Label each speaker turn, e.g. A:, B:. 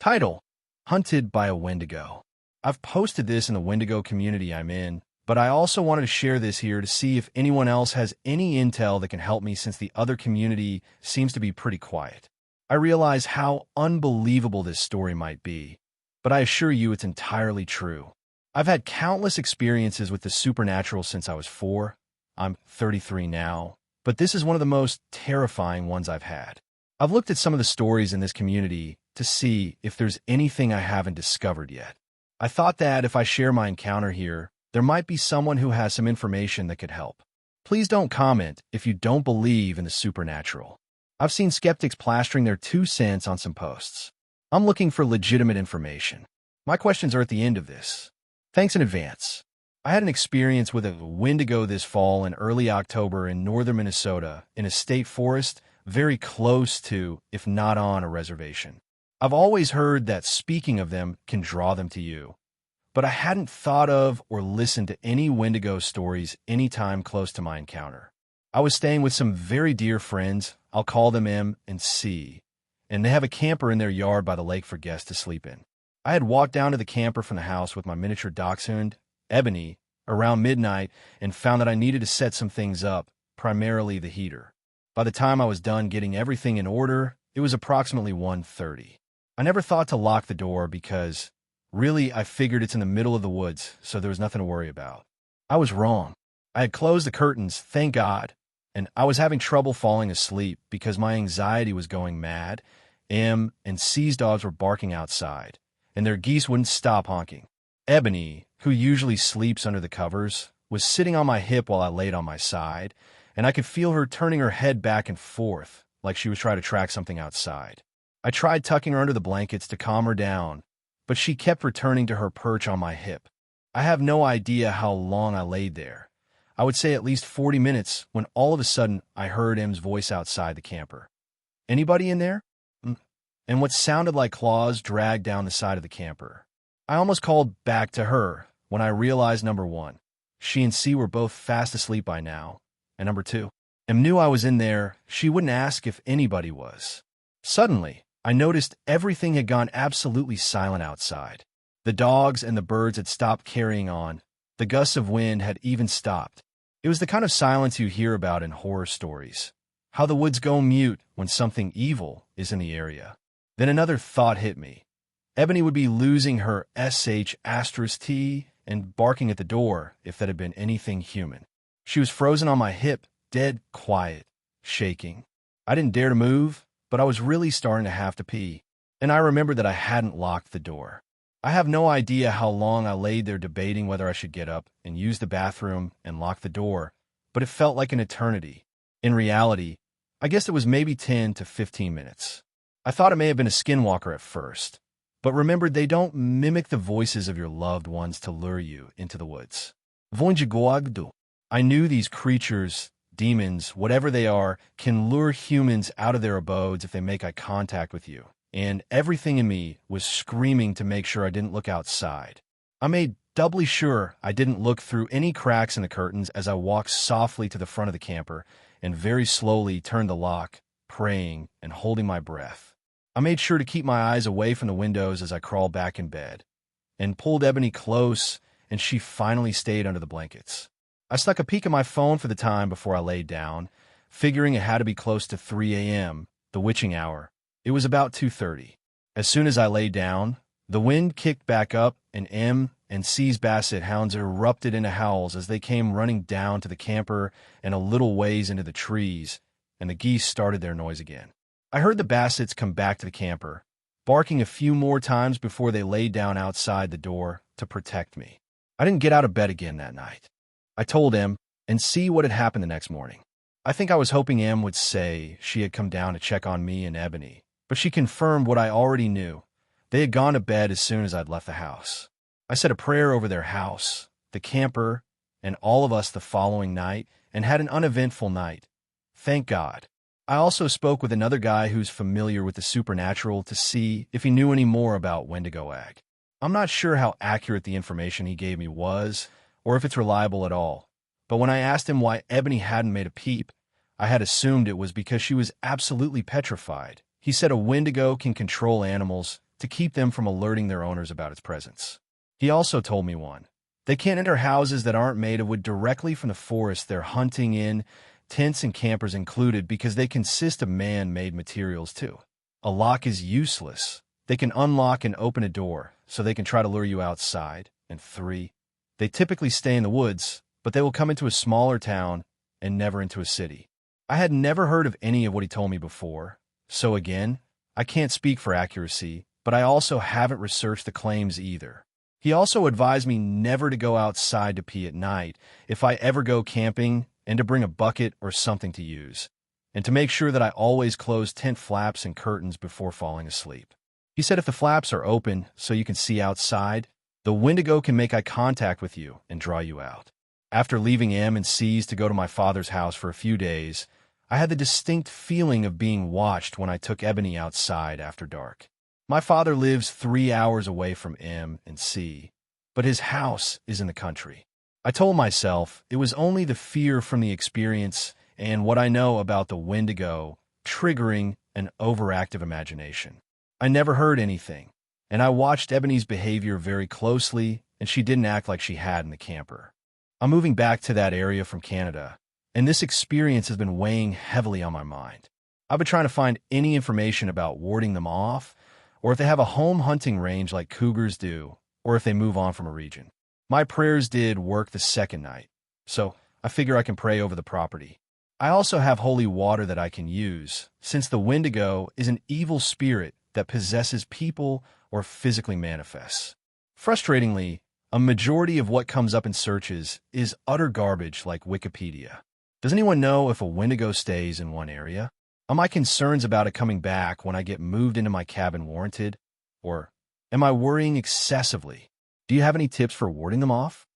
A: Title: Hunted by a Wendigo. I've posted this in the Wendigo community I'm in, but I also wanted to share this here to see if anyone else has any intel that can help me since the other community seems to be pretty quiet. I realize how unbelievable this story might be, but I assure you it's entirely true. I've had countless experiences with the supernatural since I was 4. I'm 33 now, but this is one of the most terrifying ones I've had. I've looked at some of the stories in this community to see if there's anything I haven't discovered yet. I thought that if I share my encounter here, there might be someone who has some information that could help. Please don't comment if you don't believe in the supernatural. I've seen skeptics plastering their 2 cents on some posts. I'm looking for legitimate information. My questions are at the end of this. Thanks in advance. I had an experience with a Wendigo this fall in early October in northern Minnesota in a state forest very close to, if not on, a reservation. I've always heard that speaking of them can draw them to you, but I hadn't thought of or listened to any Wendigo stories any time close to my encounter. I was staying with some very dear friends, I'll call them M and C, and they have a camper in their yard by the lake for guests to sleep in. I had walked down to the camper from the house with my miniature Dachshund, Ebony, around midnight and found that I needed to set some things up, primarily the heater. By the time I was done getting everything in order, it was approximately 1:30. I never thought to lock the door because, really, I figured it's in the middle of the woods, so there was nothing to worry about. I was wrong. I had closed the curtains, thank God, and I was having trouble falling asleep because my anxiety was going mad. M and C's dogs were barking outside, and their geese wouldn't stop honking. Ebony, who usually sleeps under the covers, was sitting on my hip while I laid on my side, and I could feel her turning her head back and forth like she was trying to track something outside. I tried tucking her under the blankets to calm her down, but she kept returning to her perch on my hip. I have no idea how long I laid there. I would say at least 40 minutes when all of a sudden I heard M's voice outside the camper. "Anybody in there?" And what sounded like claws dragged down the side of the camper. I almost called back to her when I realized, number 1, she and C were both fast asleep by now, and number 2, M knew I was in there, she wouldn't ask if anybody was. Suddenly, I noticed everything had gone absolutely silent outside. The dogs and the birds had stopped carrying on. The gusts of wind had even stopped. It was the kind of silence you hear about in horror stories. How the woods go mute when something evil is in the area. Then another thought hit me. Ebony would be losing her SH*T and barking at the door if that had been anything human. She was frozen on my hip, dead quiet, shaking. I didn't dare to move, but I was really starting to have to pee, and I remembered that I hadn't locked the door. I have no idea how long I laid there debating whether I should get up and use the bathroom and lock the door, but it felt like an eternity. In reality, I guess it was maybe 10 to 15 minutes. I thought it may have been a skinwalker at first, but remembered they don't mimic the voices of your loved ones to lure you into the woods. Wendigo. I knew these creatures, demons, whatever they are, can lure humans out of their abodes if they make eye contact with you, and everything in me was screaming to make sure I didn't look outside. I made doubly sure I didn't look through any cracks in the curtains as I walked softly to the front of the camper and very slowly turned the lock, praying and holding my breath. I made sure to keep my eyes away from the windows as I crawled back in bed, and pulled Ebony close, and she finally stayed under the blankets. I stuck a peek at my phone for the time before I laid down, figuring it had to be close to 3 a.m., the witching hour. It was about 2:30. As soon as I lay down, the wind kicked back up, and M and C's basset hounds erupted into howls as they came running down to the camper and a little ways into the trees, and the geese started their noise again. I heard the bassets come back to the camper, barking a few more times before they laid down outside the door to protect me. I didn't get out of bed again that night. I told M and C what had happened the next morning. I think I was hoping M would say she had come down to check on me and Ebony, but she confirmed what I already knew. They had gone to bed as soon as I'd left the house. I said a prayer over their house, the camper, and all of us the following night, and had an uneventful night. Thank God. I also spoke with another guy who's familiar with the supernatural to see if he knew any more about Wendigo egg. I'm not sure how accurate the information he gave me was, or if it's reliable at all, but when I asked him why Ebony hadn't made a peep, I had assumed it was because she was absolutely petrified. He said a Wendigo can control animals, to keep them from alerting their owners about its presence. He also told me one. They can't enter houses that aren't made of wood directly from the forest they're hunting in, tents and campers included, because they consist of man-made materials too. A lock is useless. They can unlock and open a door, so they can try to lure you outside. And 3, they typically stay in the woods, but they will come into a smaller town and never into a city. I had never heard of any of what he told me before, so again, I can't speak for accuracy, but I also haven't researched the claims either. He also advised me never to go outside to pee at night if I ever go camping, and to bring a bucket or something to use, and to make sure that I always close tent flaps and curtains before falling asleep. He said if the flaps are open so you can see outside, the Wendigo can make eye contact with you and draw you out. After leaving M and C's to go to my father's house for a few days, I had the distinct feeling of being watched when I took Ebony outside after dark. My father lives 3 hours away from M and C, but his house is in the country. I told myself it was only the fear from the experience and what I know about the Wendigo triggering an overactive imagination. I never heard anything, and I watched Ebony's behavior very closely, and she didn't act like she had in the camper. I'm moving back to that area from Canada, and this experience has been weighing heavily on my mind. I've been trying to find any information about warding them off, or if they have a home hunting range like cougars do, or if they move on from a region. My prayers did work the second night, so I figure I can pray over the property. I also have holy water that I can use, since the Wendigo is an evil spirit that possesses people or physically manifests. Frustratingly, a majority of what comes up in searches is utter garbage like Wikipedia. Does anyone know if a Wendigo stays in one area? Are my concerns about it coming back when I get moved into my cabin warranted? Or am I worrying excessively? Do you have any tips for warding them off?